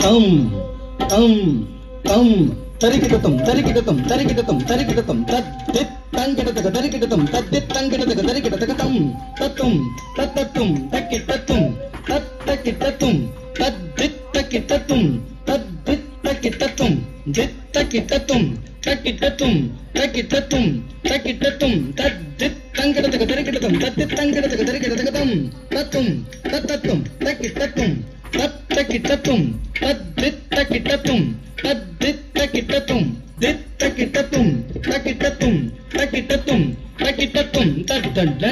तं तं तं तरिकिटतं तरिकिटतं तरिकिटतं तरिकिटतं तद्दित् तंकिटतक तरिकिटतं तद्दित् तंकिटतक तरिकिटतक तं तत्तुं तत्तत्तुं तक्किटत्तुं तत्तक्किटत्तुं तद्दित् तक्किटत्तुं तद्दित् तक्किटत्तुं दित् तक्किटत्तुं तक्किटत्तुं तक्किटत्तुं तक्किटत्तुं तद्दित् तंकिटतक तरिकिटतं तद्दित् तंकिटतक तरिकिटतक तं तत्तुं तत्तत्तुं तक्किटत्तुं तत्तक्किटत्तुं तद्दित् तक्किटत्तुं तद्दित् तक्किटत्तुं दित् तक्किटत्तुं तक्किटत्तुं तक्किटत्तुं तक्किटत्तुं तद्दण्ड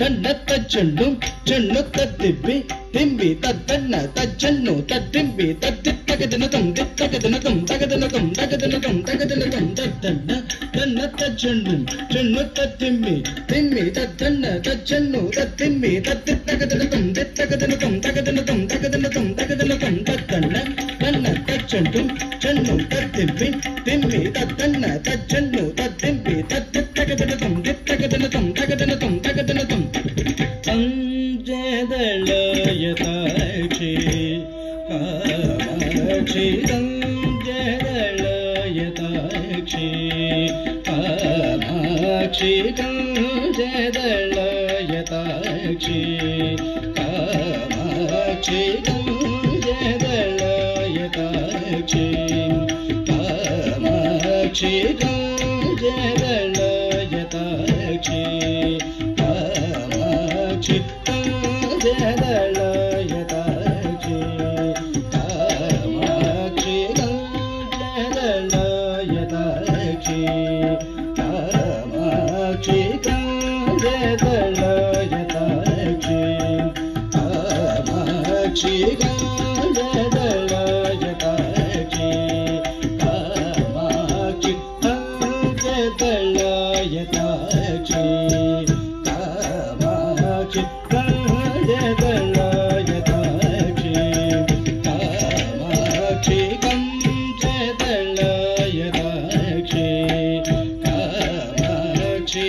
दण्ड तज्जण्डु जण्डु तद्दिब्बि दिम्बि तद्दण्ड तज्जन्नु तद्दिम्बि तद्दित् तगदनतं दित् तगदनतं तगदनतं तगदनतं तगदनतं तद्दण्ड दण्ड तज्जण्डु जण्डु तद्दिम्बि दिम्बि तद्दण्ड तज्जन्नु तद्दिम्बि तद्दित् तगदनतं दित् तगदनतं तगदनतं तगदनतं तगदनतं तद्दण्ड दण्ड तज्जण्डु जण्डु तद्दिम्बि दिम्बि तद्दण्ड तज्जन्नु तद्दिम्बि तद्दित् तगदनतं दित् तगदनतं तगदनतं तगदनतं अंजदलयताक्षी कामाक्षी अंजदलयताक्षी कामाक्षी अंजदलयताक्षी कामाक्षी अंजदलयताक्षी कामाक्षी अंजदलयताक्षी कामाक्षी अंजदलयताक्षी कामाक्षी अंजदलयताक्षी कामाक्षी अंजदलयताक्षी कामाक्षी अंजदलयताक्षी कामाक्षी अंजदलयताक्षी कामाक्षी अंजदलयताक्षी कामाक्षी अंजदलयताक्षी कामाक्षी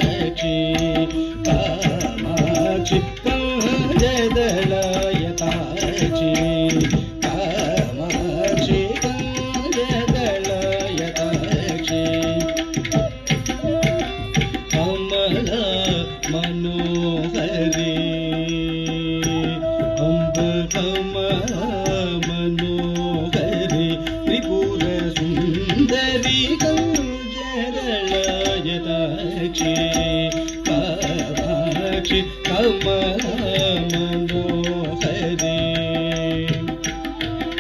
अंजदलयताक्षी कामाक्षी अंजदलयताक्षी कामाक्षी अंजदलयताक्षी कमला मनोहरी अम्ब कमला मनोहरी त्रिपुर सुंदरी अंजदलयताक्षी कामाक्षी कमला मनोहरी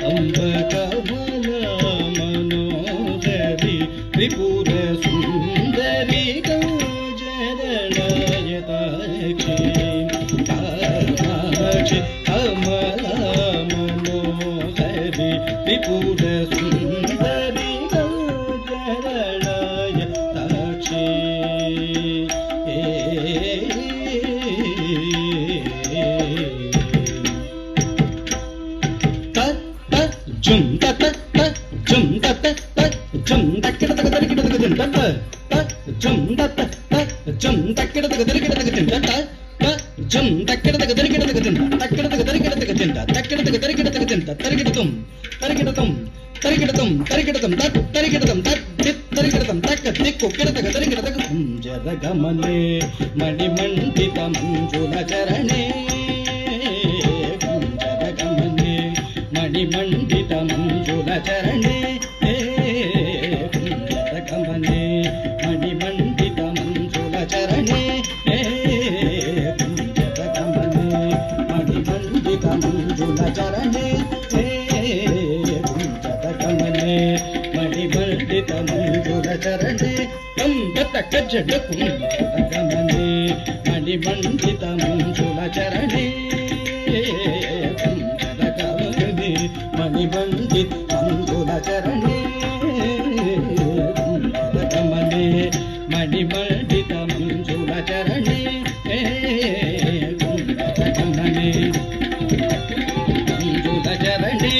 अम्ब कमला मनोहरी त्रिपुर सुंदरी अंजदलयताक्षी कामाक्षी कमला मनोहरी त्रिपुर सुंदरी अंजदलयताक्षी जुम तत जुम तत जुम तक्किडतक तरिकिडतक जुम तत जुम तत जुम तक्किडतक तरिकिडतक जुम तत जुम तक्किडतक तरिकिडतक जुम तक्किडतक तरिकिडतक जुम तक्किडतक तरिकिडतक जुम तरिकिडतुम तरिकिडतुम तरिकिडतुम तरिकिडतुम तत् तरिकिडतुम तत् दित् तरिकिडतुम तक्क दिक्कु किडतक तरिकिडतक जरगमने मणिमण्डित मंजुलचरणे जरगमने मणिमण्डित मंजुलचरणे जरगमने मणिमण्डित मंजुलचरणे जरगमने मणिमण्डित मंजुलचरणे जरगमने मणिमण्डित मंजुलचरणे तं गतक जडकुं जरगमने मणिमण्डित मंजुलचरणे जरगमने मणिमण्डित मंजुलचरणे जरगमने मणिमण्डित मंजुलचरणे जरगमने मंजुलचरणे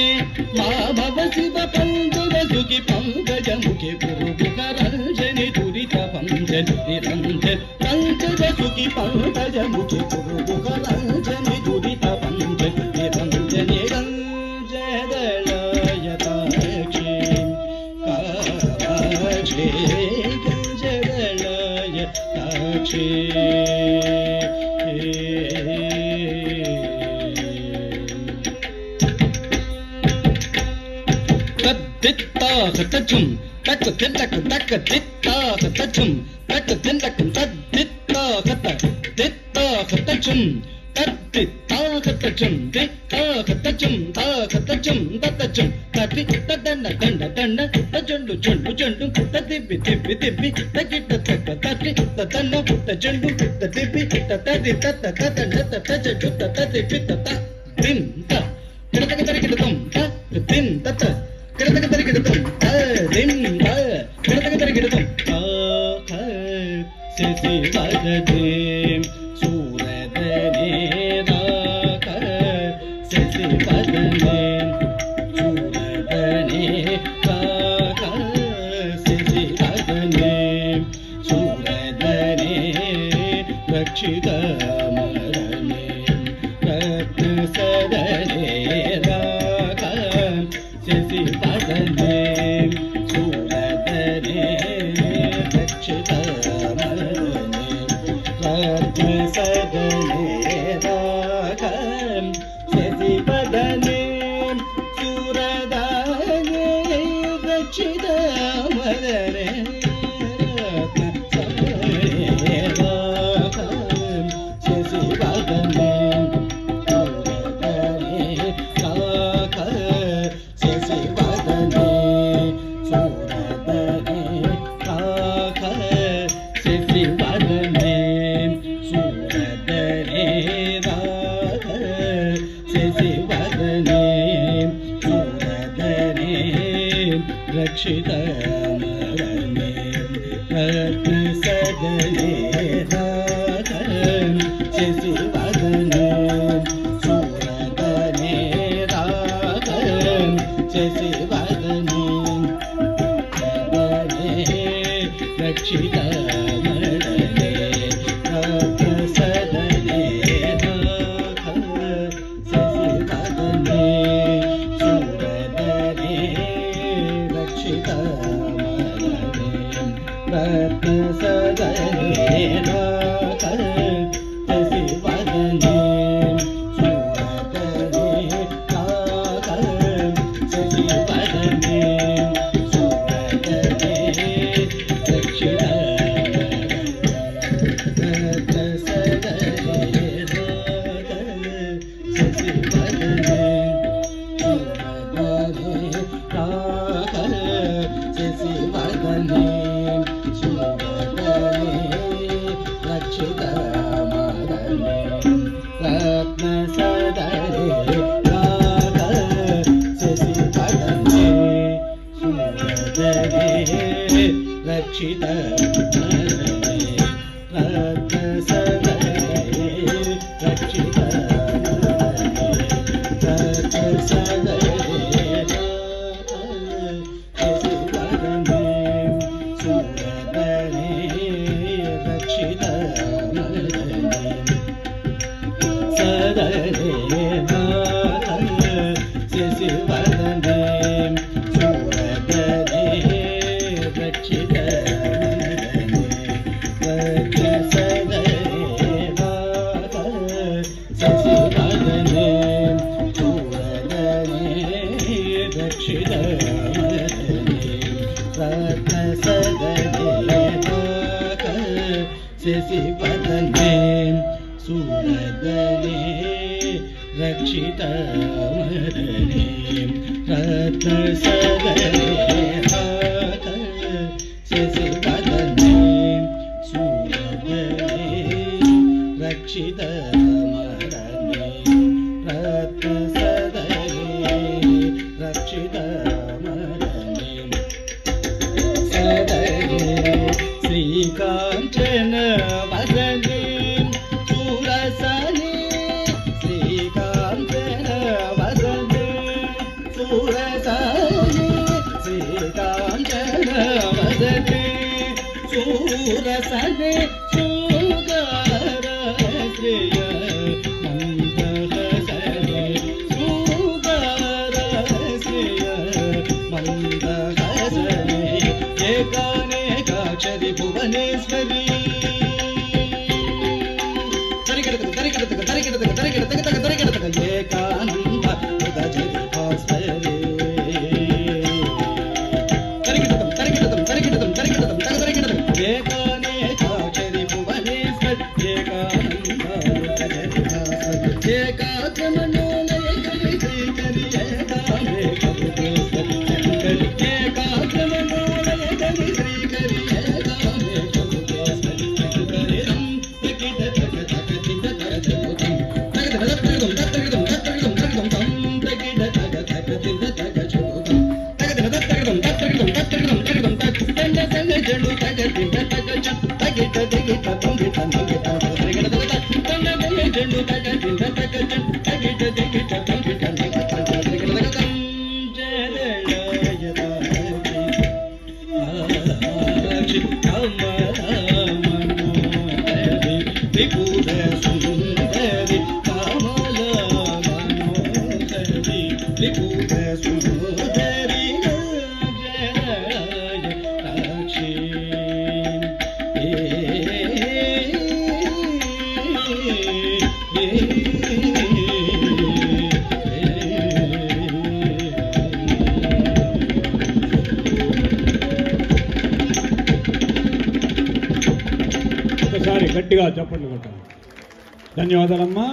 मा भव शिव पंकज सुखी पंकज मुखे गुरुमुखरञ्जनि दुरित पंजन निरञ्जन पंकज सुखी पंकज मुखे गुरुमुखरञ्जनि दुरित पंजन निरञ्जन titta katachum tak tindak tak titta katachum tak tindak tak titta katachum tak titta katachum titta katachum ta katachum tatachum tati tadana danda danda tajandu jandu jandu tadibbi tibbi tibbi tagitta takka tati tadana tajandu tadibbi tatadi tatta tadana tajandu tatadibbi tatta tinta kedaka tarikidum ta tinta ta kedaka tarikidum ta tinta kedaka tarikidum ta sesi vadadim suradane raka sesi vadadim suradane raka sesi vadadim suradane rakshita marane ratna sadane raka sesi vadadim suradane rakshita marane ratna sadane raka sesi vadadim suradane rakshita marane ratna sadane raka sesi vadadim suradane raka sesi vadadim suradane raka sesi vadadim suradane raka sesi vadadim suradane rakshita marane ratna sadane raka sesi vadadim suradane raka sesi vadadim rakshita marane ratna sadane raka sesi vadadim suradane rakshita marane ratna sadane raka sesi vadadim suradane raka sesi vadadim suradane rakshita ratna sadane raka sesi vadadim suradane raka sesi vadadim suradane rakshita marane ratna sadane raka sesi vadadim suradane rakshita marane ratna sadane rakshita marane ratna sadane raka sesi vadadim suradane rakshita marane sadane raka sesi vadadim suradane rakshita marane ratna sadane raka sesi vadadim suradane rakshita marane ratna sadane raka sesi vadadim suradane rakshita marane ratna sadane raka sesi vadadim suradane rakshita marane ratna sadane rakshita marane sadane ಶ್ರೀಕಾಂಚನ ವದನೆ ಸುರಸನೆ ಶ್ರೀಕಾಂಚನ ವದನೆ ಸುರಸನೆ ಶ್ರೀಕಾಂಚನ ವದನೆ ಸುರಸನೆ ಸುಗಾರ ಶ್ರೇಯ ಮಂದಹಸನೆ ಸುಗಾರ ಶ್ರೇಯ ಮಂದಹಸನೆ ಏಕಾನೇಕಾಕ್ಷರಿ ಭುವನೇಶ್ವರಿ ಏಕಾನಂದ ಭಾಸ್ವರಿ గట్టిగా చప్పట్లు కొట్టాలి. ధన్యవాదాలమ్మా.